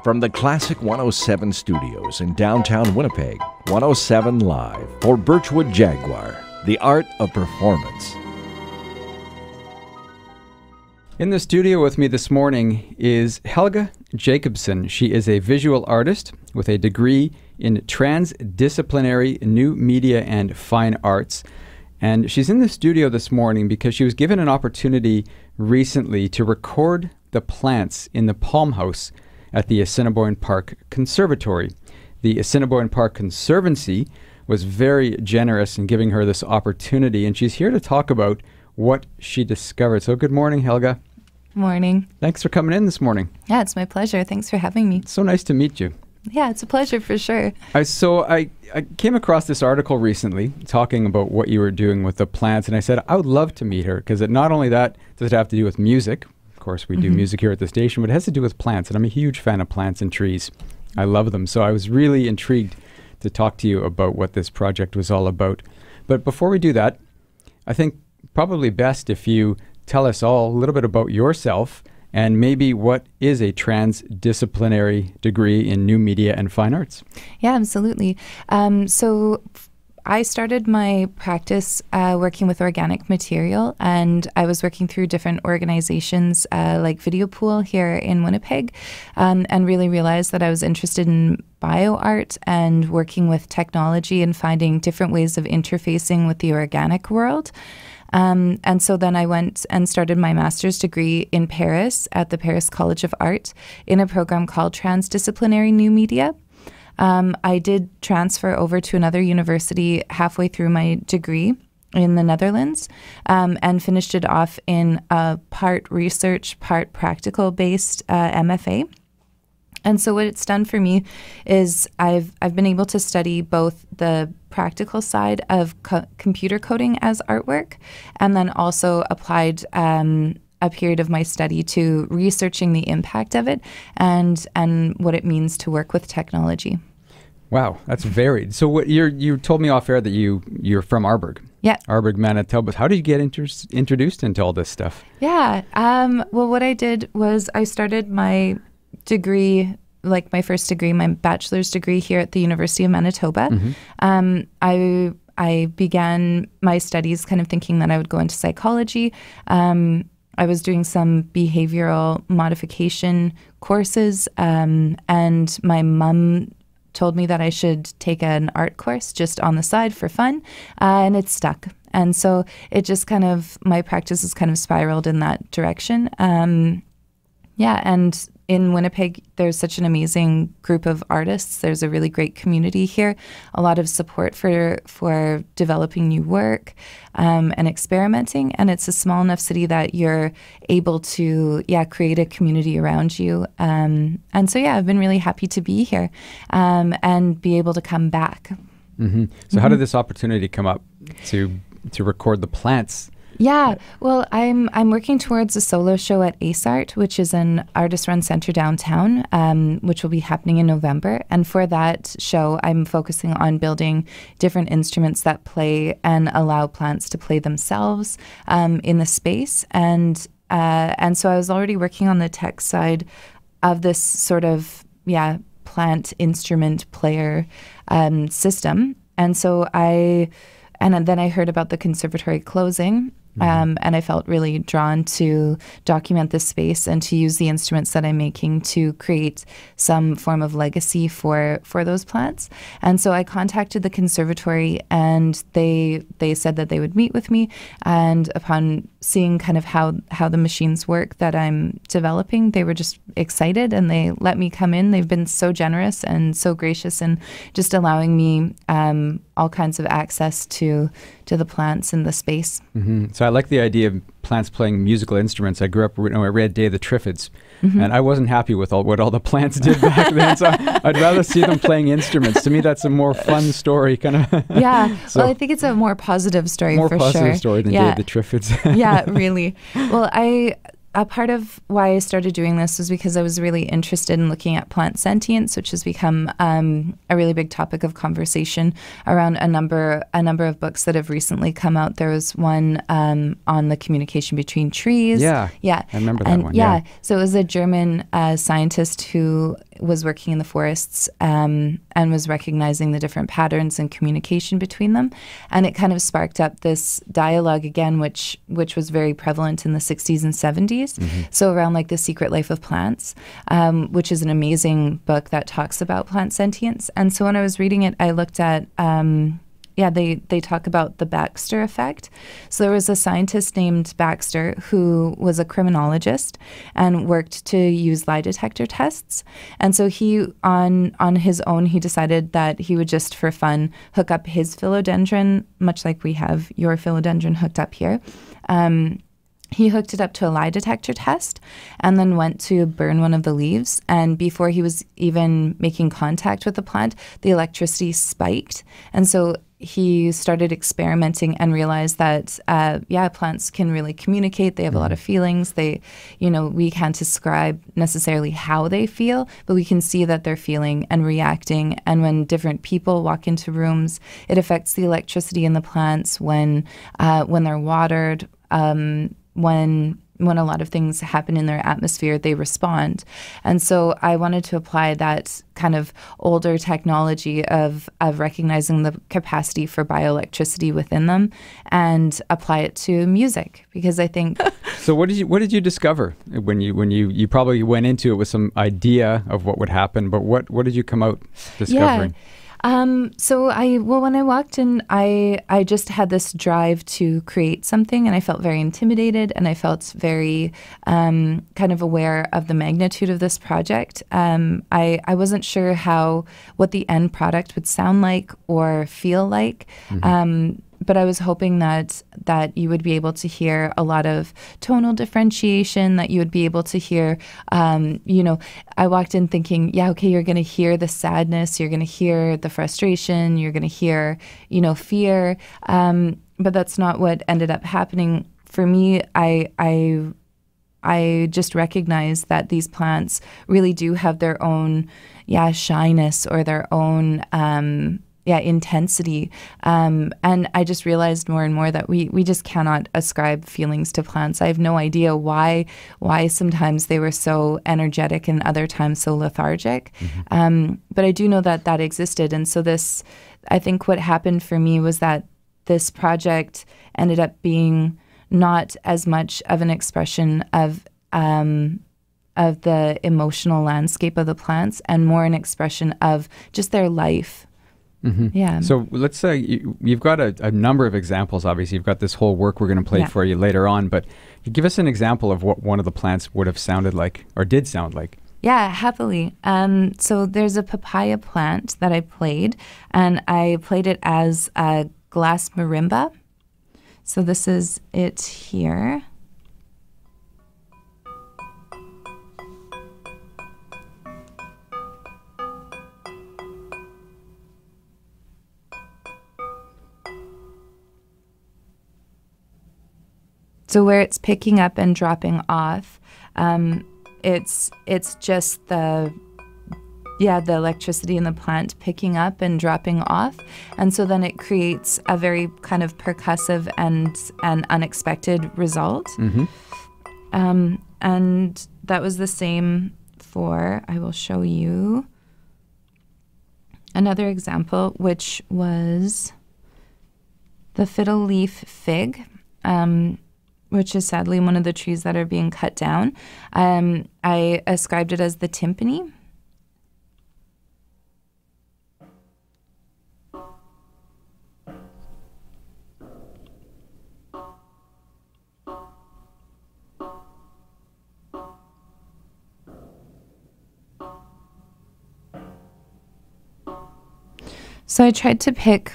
From the Classic 107 studios in downtown Winnipeg, 107 Live for Birchwood Jaguar, the art of performance. In the studio with me this morning is Helga Jakobson. She is a visual artist with a degree in transdisciplinary new media and fine arts. And she's in the studio this morning because she was given an opportunity recently to record the plants in the Palm House at the Assiniboine Park Conservatory. The Assiniboine Park Conservancy was very generous in giving her this opportunity, and she's here to talk about what she discovered. So good morning, Helga. Morning. Thanks for coming in this morning. Yeah, it's my pleasure. Thanks for having me. It's so nice to meet you. Yeah, it's a pleasure for sure. I came across this article recently talking about what you were doing with the plants, and I said I would love to meet her because not only that does it have to do with music. Of course, we do music here at the station, but it has to do with plants, and I'm a huge fan of plants and trees. I love them, so I was really intrigued to talk to you about what this project was all about. But before we do that, I think probably best if you tell us all a little bit about yourself and maybe what is a transdisciplinary degree in new media and fine arts. Yeah, absolutely. So I started my practice working with organic material, and I was working through different organizations like Video Pool here in Winnipeg, and really realized that I was interested in bioart and working with technology and finding different ways of interfacing with the organic world. And so then I went and started my master's degree in Paris at the Paris College of Art in a program called Transdisciplinary New Media. I did transfer over to another university halfway through my degree in the Netherlands, and finished it off in a part research, part practical based MFA. And so what it's done for me is I've been able to study both the practical side of computer coding as artwork, and then also applied a period of my study to researching the impact of it and what it means to work with technology. Wow, that's varied. So what you told me off air that you're from Arborg. Yeah. Arborg, Manitoba. How did you get introduced into all this stuff? Yeah. Well, what I did was I started my degree, like my first degree, my bachelor's degree here at the University of Manitoba. I began my studies kind of thinking that I would go into psychology. I was doing some behavioral modification courses, and my mom told me that I should take an art course just on the side for fun, and it stuck. And so it just kind of, my practice has kind of spiraled in that direction. Yeah, and in Winnipeg, there's such an amazing group of artists. There's a really great community here, a lot of support for developing new work and experimenting. And it's a small enough city that you're able to, create a community around you. And so, I've been really happy to be here and be able to come back. So how did this opportunity come up to record the plants? Yeah, well, I'm working towards a solo show at Ace Art, which is an artist-run center downtown, which will be happening in November. And for that show, I'm focusing on building different instruments that play and allow plants to play themselves in the space. And so I was already working on the tech side of this sort of plant instrument player system. And so then I heard about the conservatory closing. And I felt really drawn to document this space and to use the instruments that I'm making to create some form of legacy for those plants. And so I contacted the conservatory, and they said that they would meet with me. And upon seeing kind of how the machines work that I'm developing, they were just excited, and they let me come in. They've been so generous and so gracious, and just allowing me all kinds of access to the plants in the space. So I like the idea of plants playing musical instruments. I grew up, I read Day of the Triffids, and I wasn't happy with what all the plants did back then. So I'd rather see them playing instruments. To me, that's a more fun story, kind of. Yeah. So well, I think it's a more positive story for sure. More positive story than Day of the Triffids. Yeah, really. Well, a part of why I started doing this was because I was really interested in looking at plant sentience, which has become a really big topic of conversation around a number of books that have recently come out. There was one on the communication between trees. Yeah. I remember that one. Yeah. So it was a German scientist who was working in the forests and was recognizing the different patterns and communication between them. And it kind of sparked up this dialogue again, which was very prevalent in the 60s and 70s. So around like The Secret Life of Plants, which is an amazing book that talks about plant sentience. And so when I was reading it, I looked at they talk about the Baxter effect. So there was a scientist named Baxter who was a criminologist and worked to use lie detector tests. And so he, on his own, he decided that he would just for fun hook up his philodendron, much like we have your philodendron hooked up here. He hooked it up to a lie detector test and then went to burn one of the leaves. And before he was even making contact with the plant, the electricity spiked. And so he started experimenting and realized that, plants can really communicate. They have a lot of feelings. We can't describe necessarily how they feel, but we can see that they're feeling and reacting. And when different people walk into rooms, it affects the electricity in the plants when they're watered, when a lot of things happen in their atmosphere, they respond. And so I wanted to apply that kind of older technology of recognizing the capacity for bioelectricity within them and apply it to music, because I think... So what did you discover when you probably went into it with some idea of what would happen, but what did you come out discovering? Yeah. When I walked in, I just had this drive to create something, and I felt very intimidated, and I felt very kind of aware of the magnitude of this project. I wasn't sure what the end product would sound like or feel like. But I was hoping that you would be able to hear a lot of tonal differentiation, that you would be able to hear, I walked in thinking, you're going to hear the sadness, you're going to hear the frustration, you're going to hear, fear. But that's not what ended up happening. For me, I just recognized that these plants really do have their own, shyness or their own, intensity. And I just realized more and more that we just cannot ascribe feelings to plants. I have no idea why sometimes they were so energetic and other times so lethargic. But I do know that existed. And so I think what happened for me was that this project ended up being not as much of an expression of the emotional landscape of the plants and more an expression of just their life. Yeah. So let's say you've got a number of examples. Obviously, you've got this whole work we're going to play for you later on, but give us an example of what one of the plants would have sounded like or did sound like. Yeah, happily. So there's a papaya plant that I played, and I played it as a glass marimba. So this is it here. So where it's picking up and dropping off, it's just the electricity in the plant picking up and dropping off. And so then it creates a very kind of percussive and unexpected result. And that was the same I will show you another example, which was the fiddle leaf fig, which is sadly one of the trees that are being cut down. I ascribed it as the timpani. So I tried to pick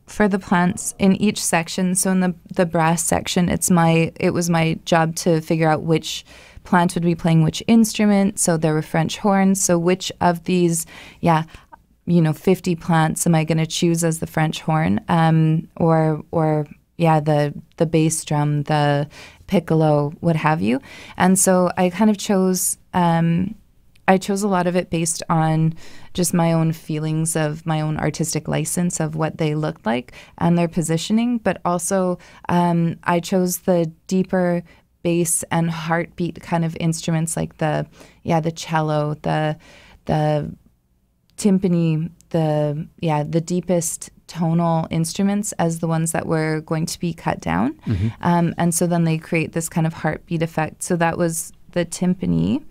for the plants in each section. So in the brass section, it was my job to figure out which plant would be playing which instrument. So there were French horns. So which of these, 50 plants am I going to choose as the French horn? Or the bass drum, the piccolo, what have you. And so I kind of chose a lot of it based on just my own feelings of my own artistic license of what they looked like and their positioning. But also I chose the deeper bass and heartbeat kind of instruments like the cello, the timpani, the deepest tonal instruments as the ones that were going to be cut down. And so then they create this kind of heartbeat effect. So that was the timpani.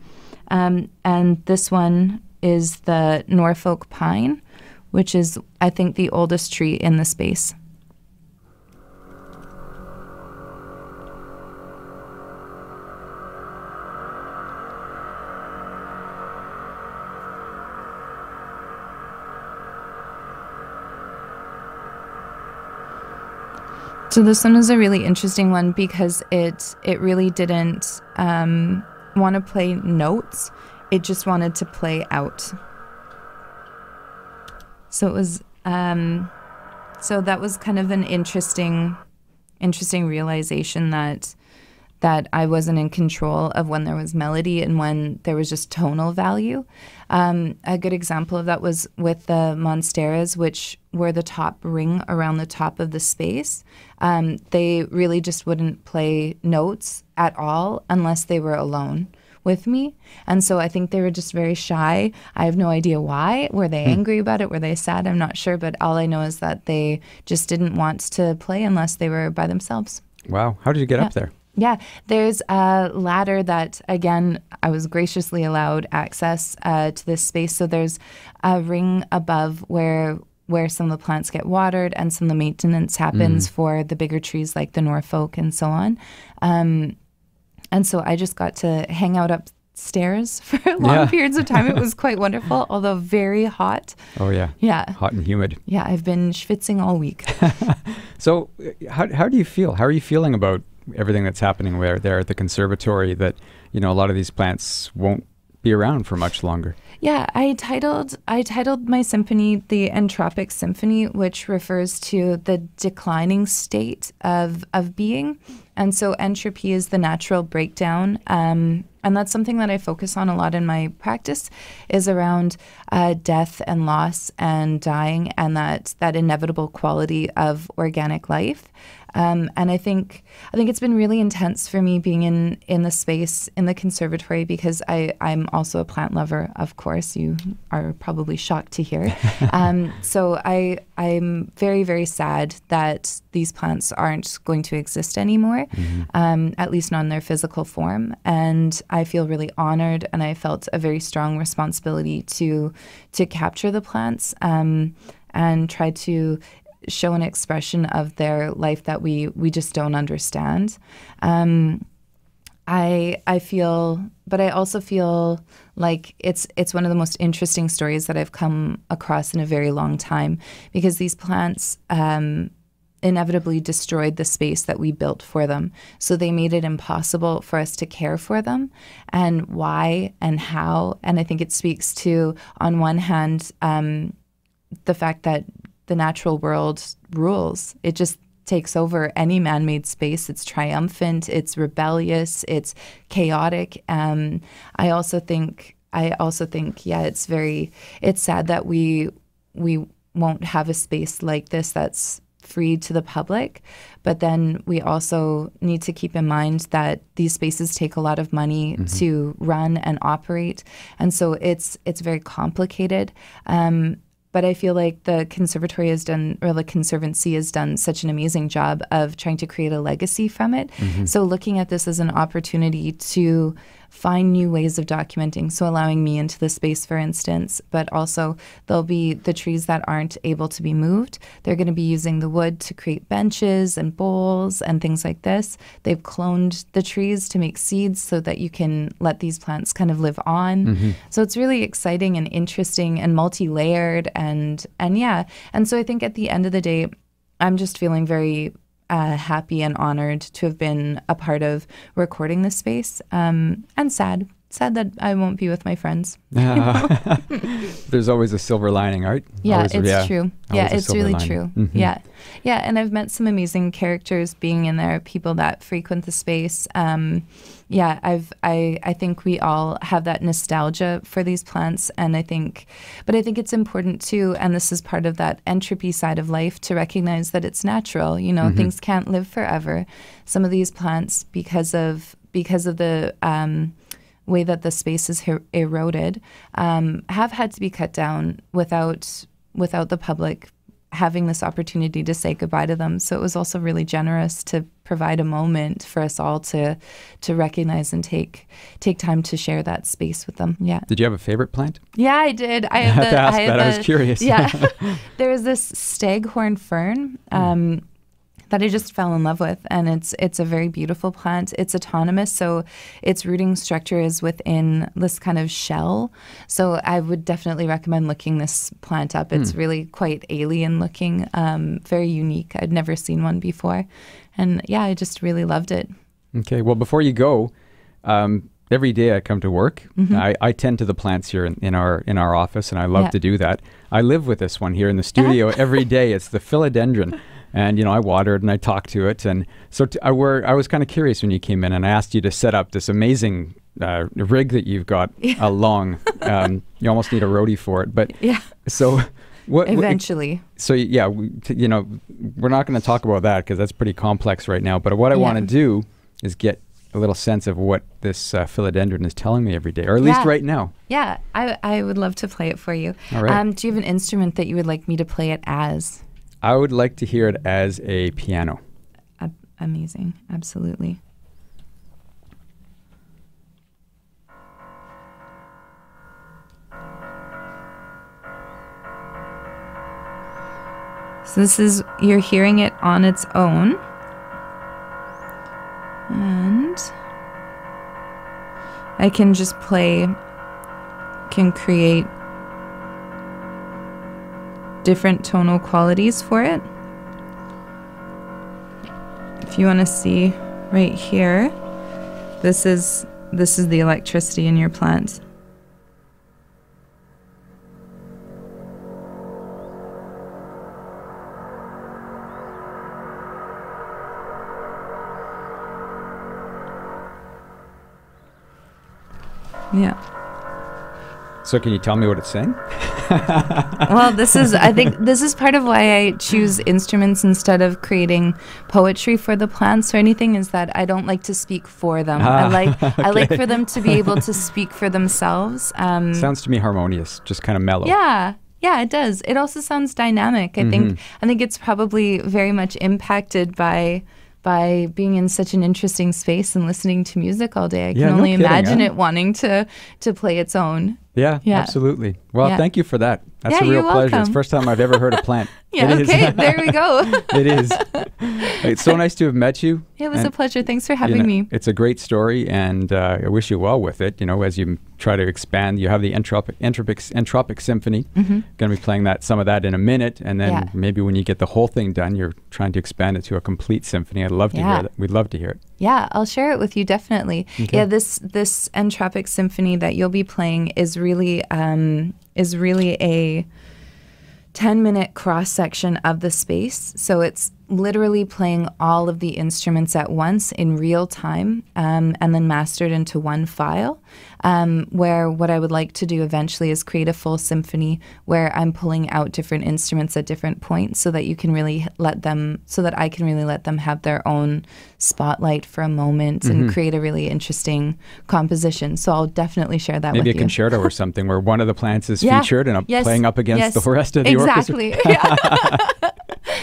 And this one is the Norfolk pine, which is, I think, the oldest tree in the space. So this one was a really interesting one because it really didn't want to play notes. It just wanted to play out. So it was so that was kind of an interesting realization that I wasn't in control of when there was melody and when there was just tonal value. A good example of that was with the monsteras, which were the top ring around the top of the space. They really just wouldn't play notes at all unless they were alone with me. And so I think they were just very shy. I have no idea why. Were they angry about it? Were they sad? I'm not sure. But all I know is that they just didn't want to play unless they were by themselves. Wow. How did you get up there? Yeah, there's a ladder that, again, I was graciously allowed access to this space. So there's a ring above where some of the plants get watered and some of the maintenance happens for the bigger trees like the Norfolk and so on. And so I just got to hang out upstairs for long periods of time. It was quite wonderful, although very hot. Oh, yeah. Yeah. Hot and humid. Yeah, I've been schwitzing all week. So how do you feel? How are you feeling about everything that's happening there at the conservatory, that, you know, a lot of these plants won't be around for much longer? Yeah, I titled my symphony the Entropic Symphony, which refers to the declining state of being. And so entropy is the natural breakdown. And that's something that I focus on a lot in my practice, is around death and loss and dying, and that inevitable quality of organic life. And I think it's been really intense for me being in the space in the conservatory, because I'm also a plant lover, of course. You are probably shocked to hear. So I'm very, very sad that these plants aren't going to exist anymore, at least not in their physical form. And I feel really honored, and I felt a very strong responsibility to capture the plants and try to show an expression of their life that we just don't understand. I feel, but I also feel like it's one of the most interesting stories that I've come across in a very long time, because these plants inevitably destroyed the space that we built for them. So they made it impossible for us to care for them, and why and how. And I think it speaks to, on one hand, the fact that the natural world rules. It just takes over any man-made space. It's triumphant, it's rebellious, it's chaotic. I also think, yeah, it's sad that we won't have a space like this that's free to the public. But then we also need to keep in mind that these spaces take a lot of money to run and operate. And so it's very complicated. But I feel like the conservatory has done, or the Conservancy has done, such an amazing job of trying to create a legacy from it. So looking at this as an opportunity to find new ways of documenting, so allowing me into the space, for instance, but also there'll be the trees that aren't able to be moved. They're going to be using the wood to create benches and bowls and things like this. They've cloned the trees to make seeds so that you can let these plants kind of live on. So it's really exciting and interesting and multi-layered, and yeah. And so I think at the end of the day, I'm just feeling very happy and honored to have been a part of recording this space, and sad that I won't be with my friends. There's always a silver lining, Art. Yeah, always, it's true. Yeah, it's really lining. true. Yeah, and I've met some amazing characters being in there, people that frequent the space. Yeah, I think we all have that nostalgia for these plants, and I think it's important too, and this is part of that entropy side of life, to recognize that it's natural. You know, things can't live forever. Some of these plants, because of because of the way that the space is eroded, have had to be cut down without the public having this opportunity to say goodbye to them. So it was also really generous to provide a moment for us all to recognize and take time to share that space with them. Yeah. Did you have a favorite plant? Yeah, I did. I had to ask that. I was curious. Yeah. There was this staghorn fern that I just fell in love with, and it's a very beautiful plant. It's autonomous, so its rooting structure is within this kind of shell. So I would definitely recommend looking this plant up. It's really quite alien looking, very unique. I'd never seen one before. And yeah, I just really loved it. Okay, well, before you go, every day I come to work, I tend to the plants here in our office, and I love to do that. I live with this one here in the studio every day. It's the philodendron. And, I water it and I talk to it. And so I was kind of curious when you came in, and I asked you to set up this amazing rig that you've got along. You almost need a roadie for it. But so what? Eventually. So, yeah, we're not going to talk about that because that's pretty complex right now. But what I want to do is get a little sense of what this philodendron is telling me every day, or at least right now. Yeah, I would love to play it for you. All right. Do you have an instrument that you would like me to play it as? I would like to hear it as a piano. Amazing. Absolutely. So you're hearing it on its own. And I can just can create different tonal qualities for it. If you want to see right here, this is the electricity in your plant. Yeah. So can you tell me what it's saying? Well, I think this is part of why I choose instruments instead of creating poetry for the plants or anything, is that I don't like to speak for them. I like for them to be able to speak for themselves. Sounds to me harmonious, just kind of mellow. Yeah, it does. It also sounds dynamic. I think it's probably very much impacted by being in such an interesting space and listening to music all day. I can only imagine it wanting to play its own. Yeah, absolutely. Well, thank you for that. That's a real pleasure. It's the first time I've ever heard a plant. There we go. It is. It's so nice to have met you. It was a pleasure. Thanks for having me. It's a great story, and I wish you well with it. As you try to expand, you have the Entropic Symphony. Going to be playing some of that in a minute, and then maybe when you get the whole thing done, you're trying to expand it to a complete symphony. I'd love to hear that. We'd love to hear it. Yeah, I'll share it with you, definitely. Okay. Yeah, this Entropic Symphony that you'll be playing is really a 10-minute cross-section of the space. So it's literally playing all of the instruments at once in real time, and then mastered into one file, where what I would like to do eventually is create a full symphony where I'm pulling out different instruments at different points so that I can really let them have their own spotlight for a moment and create a really interesting composition. So I'll definitely share that with you. Maybe a concerto or something where one of the plants is featured and playing up against the rest of the orchestra. Exactly.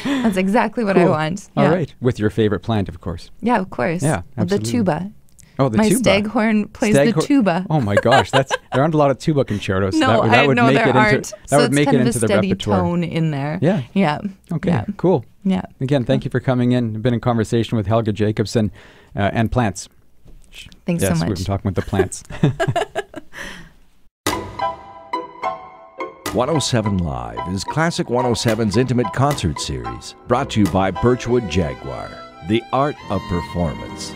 That's exactly what I want. All right. With your favorite plant, of course. Yeah, of course. Yeah, absolutely. The tuba. Oh, the tuba. My staghorn plays the tuba. Oh my gosh, there aren't a lot of tuba concertos. No, that would make there aren't. That would make it into the repertoire. So it's kind of a steady tone in there. Yeah. Yeah. Okay. Yeah. Cool. Yeah. Again, thank you for coming in. I've been in conversation with Helga Jakobson and plants. Thanks so much. Yes, we've been talking with the plants. 107 Live is Classic 107's intimate concert series, brought to you by Birchwood Jaguar, the art of performance.